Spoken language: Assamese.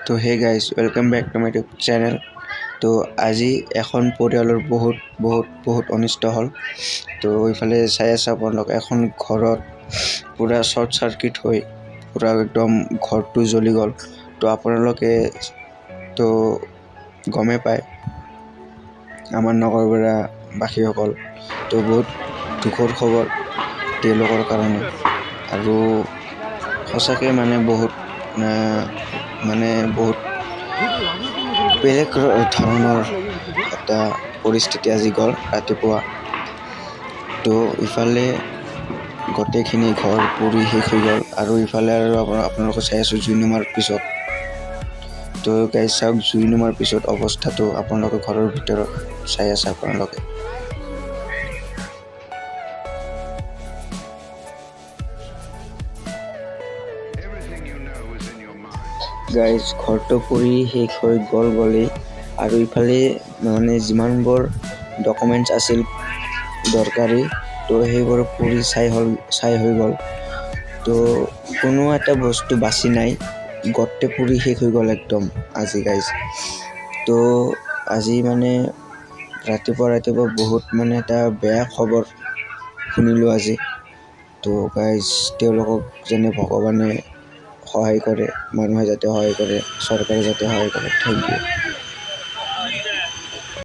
তো hey guys welcome back to my YouTube channel. তো আজি এখন পৰিয়ালৰ বহুত অনিষ্ট হ'ল। তো এইফালে চাই আছে আপোনালোকে, এখন ঘৰত পূৰা শ্বৰ্ট চাৰ্কিট হৈ পূৰা একদম ঘৰটো জ্বলি গ'ল। তো আপোনালোকে তো গমে পায় আমাৰ নগৰপৰা বাসীসকল। তো বহুত দুখৰ খবৰ তেওঁলোকৰ কাৰণে, আৰু সঁচাকৈ বহুত বেলেগ ধৰণৰ এটা পৰিস্থিতি আজি গ'ল ৰাতিপুৱা। তো ইফালে গোটেইখিনি ঘৰ পুৰি শেষ হৈ গ'ল, আৰু ইফালে আৰু আপোনালোকে চাই আছোঁ জুই নুমাৰ পিছত। তো গাইজ চাওক, জুই নুমাৰ পিছত অৱস্থাটো আপোনালোকে ঘৰৰ ভিতৰত চাই আছে আপোনালোকে। গাইজ ঘৰটো পুৰি শেষ হৈ গ'লেই, আৰু ইফালে যিমানবোৰ ডকুমেণ্টছ আছিল দৰকাৰী, তো সেইবোৰ পুৰি ছাই হৈ গ'ল। তো কোনো এটা বস্তু বাচি নাই, গোটেই পুৰি শেষ হৈ গ'ল একদম আজি গাইজ। তো আজি ৰাতিপুৱা বহুত এটা বেয়া খবৰ শুনিলোঁ আজি। তো গাইজ তেওঁলোকক যেনে ভগৱানে সহায় কৰে, মানুহে যাতে সহায় কৰে, চৰকাৰে যাতে সহায় কৰে। Thank U.